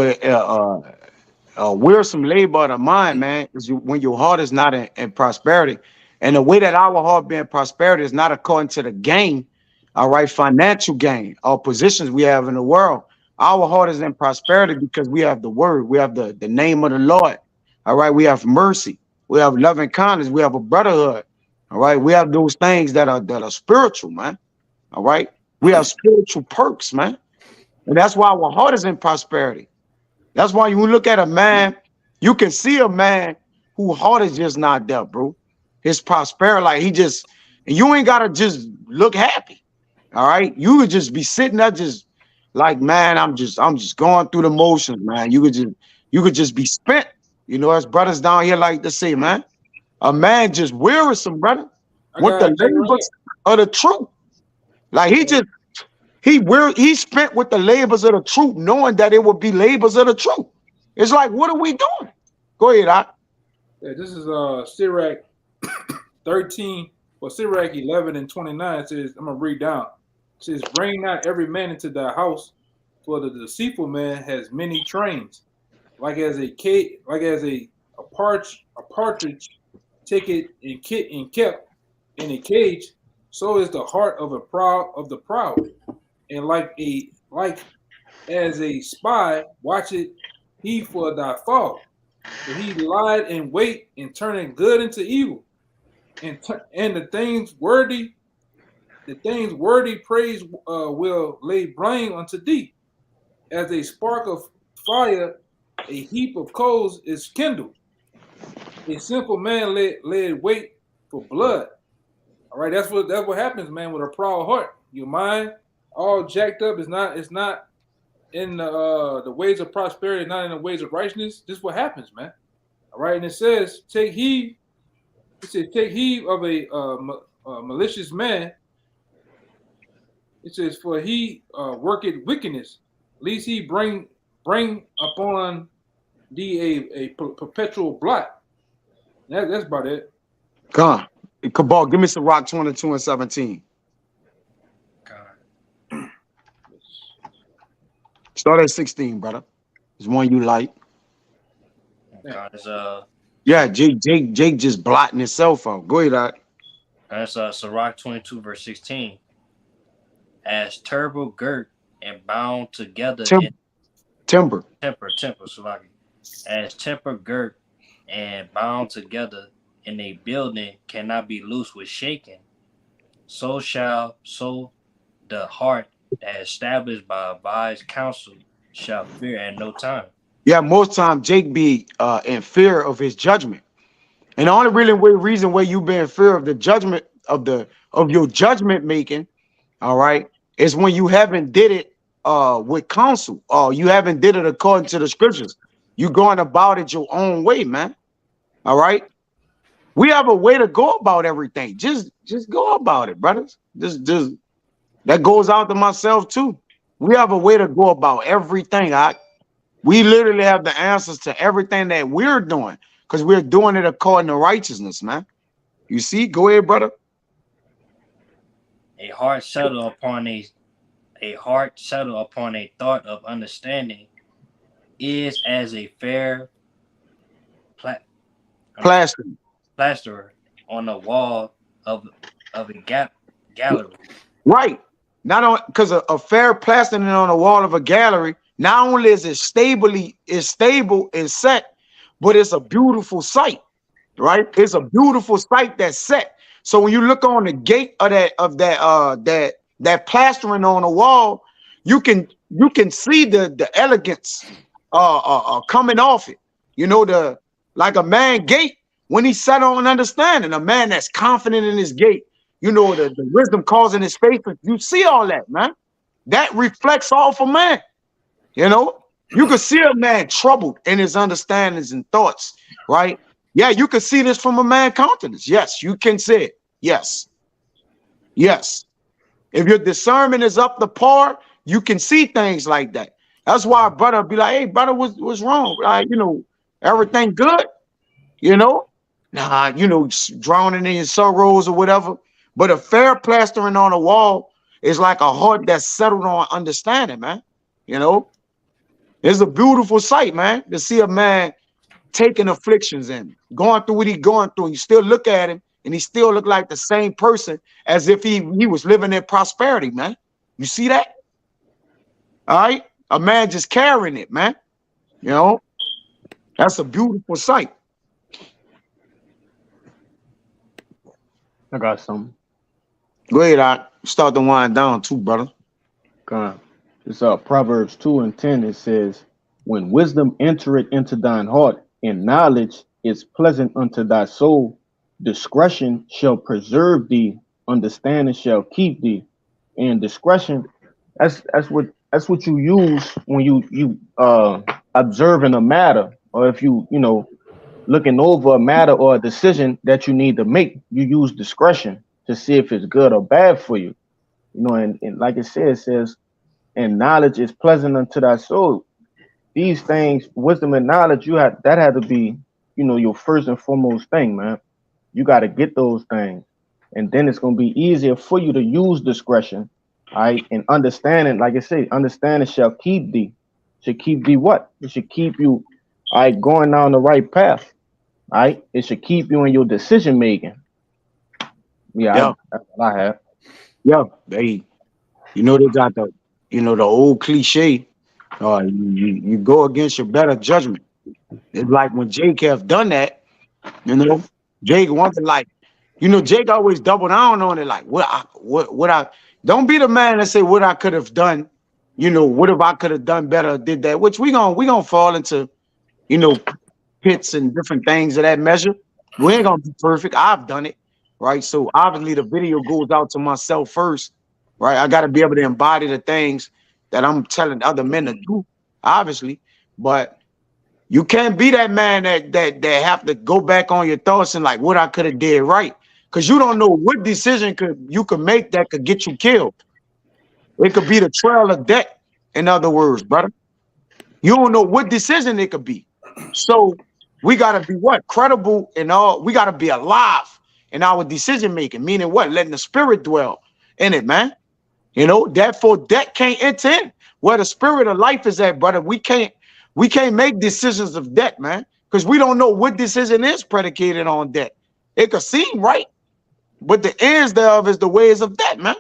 wearisome labor of the mind, man, is when your heart is not in prosperity. And the way that our heart be in prosperity is not according to the gain, all right, financial gain or positions we have in the world. Our heart is in prosperity because we have the word, we have the name of the Lord. All right, we have mercy, we have loving kindness, we have a brotherhood. All right, we have those things that are spiritual, man. All right, we have spiritual perks, man. And that's why our heart is in prosperity. That's why you look at a man, you can see a man whose heart is just not there, bro. His prosperity, like he just, and you ain't gotta just look happy. All right. You would just be sitting there just like, man, I'm just going through the motions, man. You could just be spent. You know, as brothers down here like to say, man, a man just wearisome, brother, I with got the a check right labors of the truth. Like here. he spent with the labors of the truth, knowing that it would be labors of the truth. It's like, what are we doing? Go ahead, Doc. Yeah, this is Sirach 13, well, Sirach 11 and 29 says, I'm gonna read down. It says, bring not every man into thy house, for the deceitful man has many trains. Like as a partridge take it and kept in a cage, so is the heart of the proud. And like as a spy watcheth he for thy fall. For he lied in wait and turning good into evil. And the things worthy praise will lay blame unto thee. As a spark of fire, a heap of coals is kindled. A simple man laid wait for blood. All right, that's what happens, man, with a proud heart. Your mind all jacked up. It's not in the ways of prosperity, not in the ways of righteousness. This is what happens, man. All right, and it says, take heed. It says, take heed of a malicious man. It says, for he worketh wickedness, lest he bring upon thee a perpetual blot. That's about it. Come on. Cabal, give me some rock 22 and 17. God. Start at 16, brother. It's one you like. God is Yeah, Jake just blotting himself out. Go ahead, Doc. that's Sirach 22 verse 16. As turbo girt and bound together in Timber. temper, Salaki. As temper girt and bound together in a building cannot be loose with shaking, so the heart that established by a wise counsel shall fear at no time. Yeah, most time Jake be in fear of his judgment. And the only reason why you be in fear of the judgment of your judgment making, all right, is when you haven't did it with counsel, or you haven't did it according to the scriptures. You going about it your own way, man. All right. We have a way to go about everything. Just go about it, brothers. Just that goes out to myself too. We have a way to go about everything. We literally have the answers to everything that we're doing because we're doing it according to righteousness, man. You see? Go ahead, brother. A heart settled upon a thought of understanding is as a fair plasterer on the wall of a gallery. Right. Not on because a fair plastering on the wall of a gallery, not only is it stable and set, but it's a beautiful sight, right? It's a beautiful sight that's set. So when you look on the gate of that plastering on the wall, you can see the elegance coming off it. You know, like a man gate when he set on understanding, a man that's confident in his gate. You know, the wisdom causing his faith. You see all that, man. That reflects off a man. You know, you can see a man troubled in his understandings and thoughts, right? Yeah, you can see this from a man's countenance. Yes, you can see it. Yes. Yes. If your discernment is up to par, you can see things like that. That's why a brother be like, hey, brother, what's wrong? You know, everything good? You know? Nah, you know, drowning in your sorrows or whatever. But a fair plastering on a wall is like a heart that's settled on understanding, man. You know? It's a beautiful sight, man, to see a man taking afflictions and going through what he's going through. You still look at him, and he still look like the same person as if he was living in prosperity, man. You see that? All right, a man just carrying it, man. You know, that's a beautiful sight. I got something. Go ahead, I start to wind down too, brother. God. It's Proverbs 2:10. It says, when wisdom entereth into thine heart, and knowledge is pleasant unto thy soul, discretion shall preserve thee, understanding shall keep thee. And discretion, that's what you use when you observing a matter, or if you looking over a matter or a decision that you need to make. You use discretion to see if it's good or bad for you. And like it says, and knowledge is pleasant unto thy soul. These things, wisdom and knowledge, that had to be, your first and foremost thing, man. You got to get those things, and then it's gonna be easier for you to use discretion, all right? And understanding, like I say, understanding shall keep thee. Should keep thee what? It should keep you, all right, going down the right path, all right? It should keep you in your decision making. Yeah, that's what I have. Yeah, they got the old cliche. You go against your better judgment. It's like when Jake have done that, Jake wanted Jake always double down on it, like what I don't be the man that say what I could have done, what if I could have done better, did that, which we gonna fall into, pits and different things of that measure. We ain't gonna be perfect. I've done it, right? So obviously the video goes out to myself first, right? I got to be able to embody the things that I'm telling other men to do, obviously, but you can't be that man that have to go back on your thoughts and like what I could have did right, because you don't know what decision you could make that could get you killed. It could be the trail of death. In other words, brother, you don't know what decision it could be. So we gotta be what? Credible and all. We gotta be alive in our decision making. Meaning what? Letting the spirit dwell in it, man. Therefore death can't enter in. Where the spirit of life is at, brother, we can't make decisions of death, man, because we don't know what decision is predicated on death. It could seem right, but the ends thereof is the ways of death, man.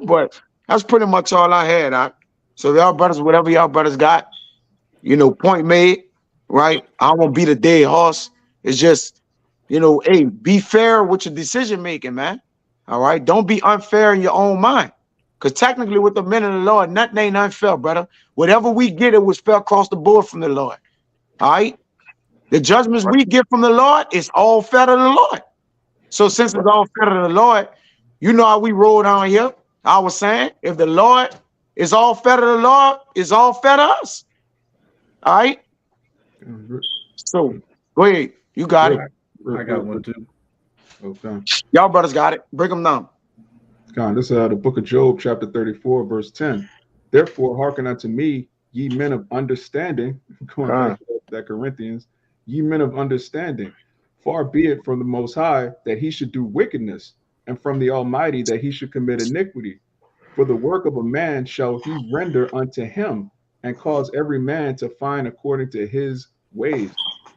But that's pretty much all I had. So y'all brothers, whatever y'all brothers got, point made, right? I won't be the dead horse. It's just, hey, be fair with your decision making, man. All right, don't be unfair in your own mind. Because technically with the men of the Lord, nothing ain't unfair, brother. Whatever we get, it was fair across the board from the Lord. All right? The judgments we get from the Lord is all fair to the Lord. So since it's all fair to the Lord, you know how we roll down here. I was saying, if the Lord is all fair to the Lord, it's all fair to us. All right? So go ahead. You got it. I got one too. Okay. Y'all brothers got it. Break them down. This is the book of Job, chapter 34, verse 10. Therefore, hearken unto me, ye men of understanding. Going back to that Corinthians, ye men of understanding. Far be it from the Most High that he should do wickedness, and from the Almighty that he should commit iniquity. For the work of a man shall he render unto him, and cause every man to find according to his ways.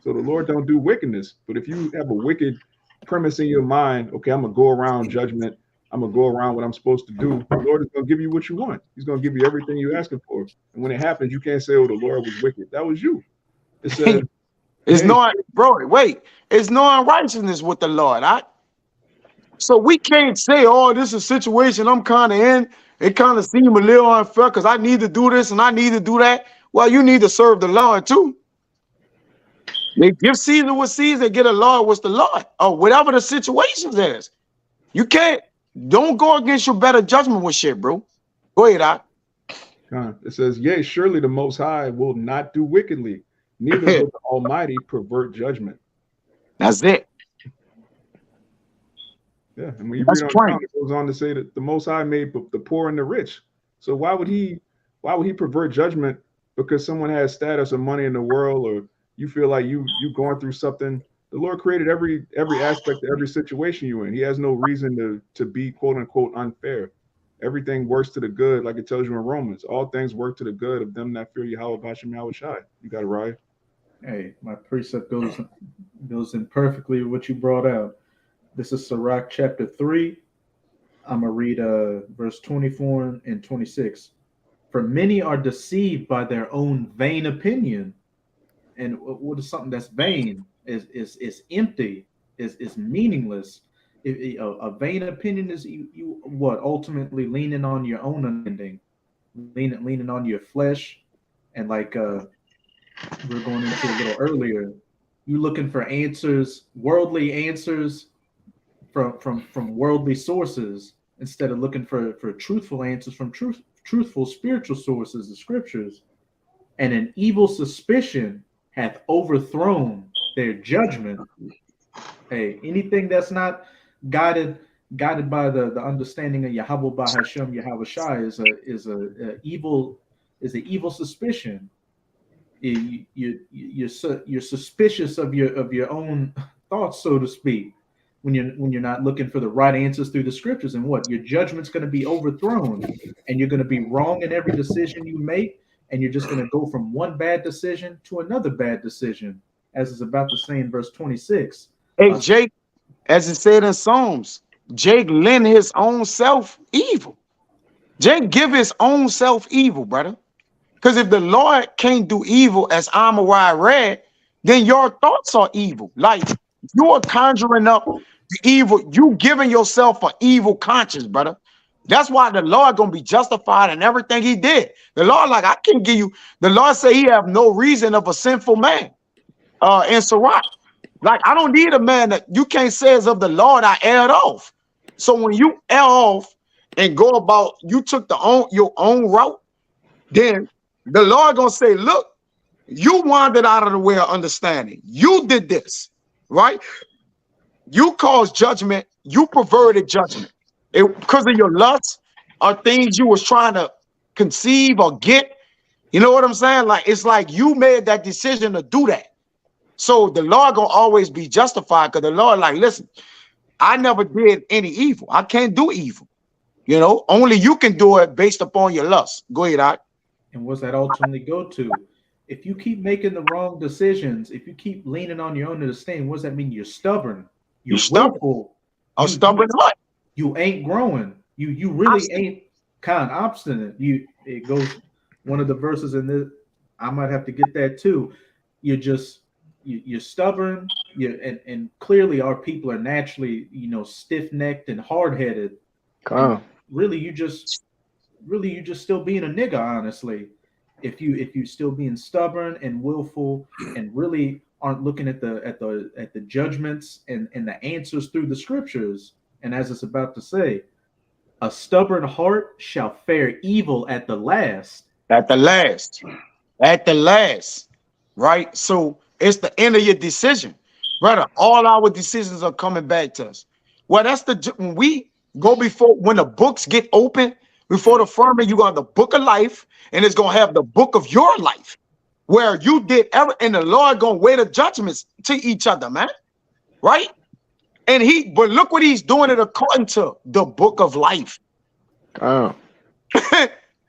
So the Lord don't do wickedness. But if you have a wicked premise in your mind, okay, I'm gonna go around judgment, I'm gonna go around what I'm supposed to do, the Lord is gonna give you what you want. He's gonna give you everything you're asking for. And when it happens, you can't say, oh, the Lord was wicked. That was you. It says it's it's no unrighteousness with the Lord. So we can't say, oh, this is a situation I'm kind of in. It kind of seems a little unfair because I need to do this and I need to do that. Well, you need to serve the Lord too. They give Caesar what Caesar, get a Lord what's the Lord, or whatever the situation is. You don't go against your better judgment with shit, bro. Go ahead, Doc. It says, yea, surely the Most High will not do wickedly, neither will the Almighty pervert judgment. That's it. Yeah, and when you read on down, it goes on to say that the Most High made the poor and the rich. So why would he pervert judgment because someone has status or money in the world, or you feel like you going through something? The Lord created every aspect of every situation you're in. He has no reason to be quote unquote unfair. everything works to the good, like it tells you in Romans. All things work to the good of them that fear Yahweh Bashem Yahweh Shai. You got it right. Hey, my precept goes in perfectly with what you brought out. This is Sirach chapter 3. I'm gonna read verse 24 and 26. For many are deceived by their own vain opinion. And what is something that's vain is empty, is meaningless. A vain opinion is you what ultimately leaning on your own understanding, leaning on your flesh, and like we are going into a little earlier, you looking for answers, worldly answers from worldly sources instead of looking for truthful answers from truthful spiritual sources, the scriptures. And an evil suspicion hath overthrown their judgment. Hey, anything that's not guided by the understanding of Yahweh Bahashem Yahweh Shai is an evil suspicion. You're suspicious of your own thoughts, so to speak, when you're not looking for the right answers through the scriptures. And what your judgment's going to be overthrown, and you're going to be wrong in every decision you make, and you're just going to go from one bad decision to another bad decision, as is about to say in verse 26. Hey, Jake, as it said in Psalms, Jake lend his own self evil. Jake give his own self evil, brother. Because if the Lord can't do evil, as Amarai read, then your thoughts are evil. Like you are conjuring up the evil. You giving yourself an evil conscience, brother. That's why the Lord gonna be justified in everything he did. The Lord, like, I can give you, the Lord say he have no reason of a sinful man in Sirach. Like, I don't need a man that you can't say is of the Lord I aired off. So when you air off and go about, you took your own route, then the Lord gonna say, look, you wandered out of the way of understanding. You did this, right? You caused judgment. You perverted judgment. Because of your lust or things you was trying to conceive or get. You know what I'm saying? Like, it's like you made that decision to do that. So the Lord gonna always be justified, because the Lord, like, listen, I never did any evil. I can't do evil. You know, only you can do it based upon your lust. Go ahead, Art. And what's that ultimately go to? If you keep making the wrong decisions, if you keep leaning on your own understanding, what does that mean? You're stubborn. You're willful. I'm stubborn. What? You ain't growing. You really ain't kind of obstinate. It goes one of the verses in this. I might have to get that too. You're stubborn. And clearly our people are naturally, stiff-necked and hard-headed. Really, you just still being a nigga, honestly. If you still being stubborn and willful and really aren't looking at the judgments and the answers through the scriptures. And as it's about to say, a stubborn heart shall fare evil at the last. At the last. At the last. Right? So it's the end of your decision. Brother, all our decisions are coming back to us. Well, that's when we go when the books get open, before the firmament, you got the book of life, and it's going to have the book of your life, where you did and the Lord going to weigh the judgments to each other, man. Right? But look what he's doing it according to the book of life.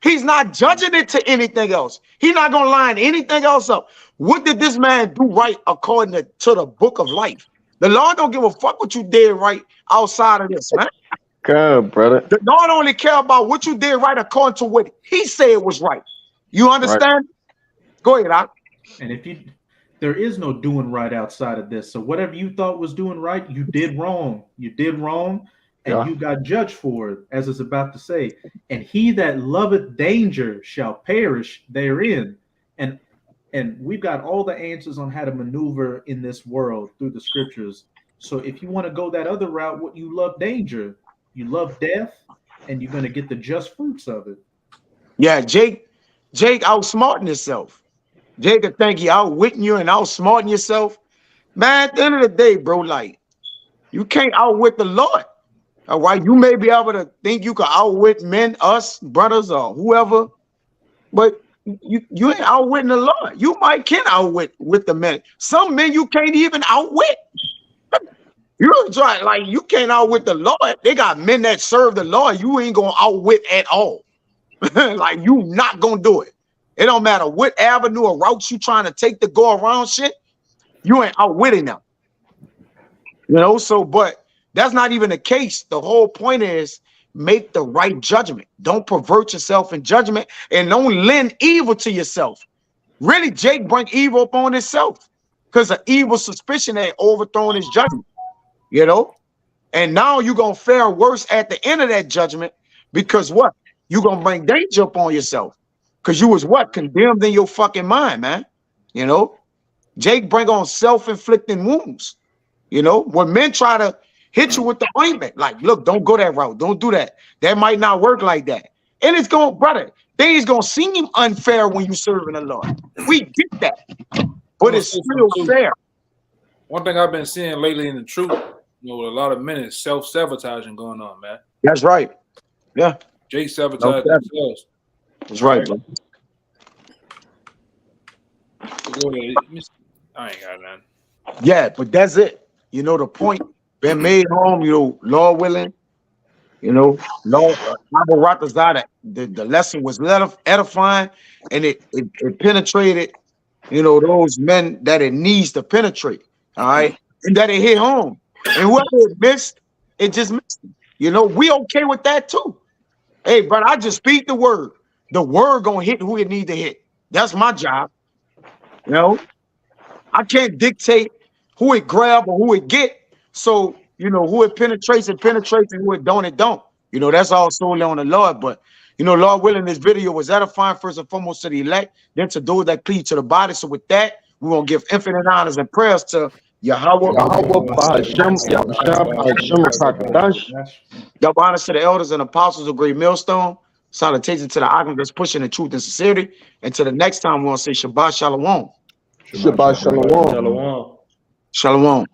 He's not judging it to anything else. He's not going to line anything else up. What did this man do right according to the book of life? The Lord don't give a fuck what you did right outside of this, man. God, brother. The Lord only care about what you did right according to what he said was right. You understand? Right. Go ahead, Doc. And there is no doing right outside of this. So whatever you thought was doing right, you did wrong. You did wrong, and you got judged for it, as it's about to say. And he that loveth danger shall perish therein. And we've got all the answers on how to maneuver in this world through the scriptures. So if you want to go that other route, what you love danger, you love death, and you're going to get the just fruits of it. Yeah, Jake outsmarting himself. Jake could think he outwitting you and outsmarting yourself. Man, at the end of the day, bro, like, you can't outwit the Lord. All right, you may be able to think you can outwit men, us, brothers, or whoever, but you ain't outwitting the Lord. You can outwit with the men. Some men you can't even outwit. You're trying, like, you can't outwit the Lord. They got men that serve the Lord. You ain't gonna outwit at all. Like, you not gonna do it. It don't matter what avenue or route you trying to take to go around shit. You ain't outwitting them. You know, so, but that's not even the case. The whole point is make the right judgment. Don't pervert yourself in judgment, and don't lend evil to yourself. Really, Jake bring evil upon himself because of evil suspicion that overthrown his judgment, you know? And now you're going to fare worse at the end of that judgment because what? You're going to bring danger upon yourself because you was what? Condemned in your fucking mind, man. You know? Jake bring on self-inflicting wounds. You know, when men try to hit you with the ointment, like, look, don't go that route. Don't do that. That might not work like that. And it's going, brother, things going to seem unfair when you serving the Lord. We get that. But it's still fair. One thing I've been seeing lately in the truth, you know, with a lot of men is self-sabotaging going on, man. That's right. Yeah. Jake sabotaged themselves. That's right, bro. I ain't got none. Yeah, but that's it. You know, the point been made home, you know, Lord willing, you know, Lord, the lesson was edifying, and it penetrated, you know, those men that it needs to penetrate, all right, and that it hit home. And whoever it missed, it just missed them. You know, we okay with that too. Hey, but I just speak the word. The word gonna hit who it need to hit. That's my job. You know, I can't dictate who it grab or who it get. So, you know, who it penetrates, and who it don't. You know, that's all solely on the Lord. But, you know, Lord willing, this video was edifying first and foremost to the elect, then to those that cleave to the body. So with that, we're going to give infinite honors and prayers to Yahweh. Double honors to the elders and apostles of Great Millstone. Salutation to the Agam that's pushing the truth and sincerity. And to the next time, we're going to say Shabbat Shalom. Shabbat Shalom. Shalom.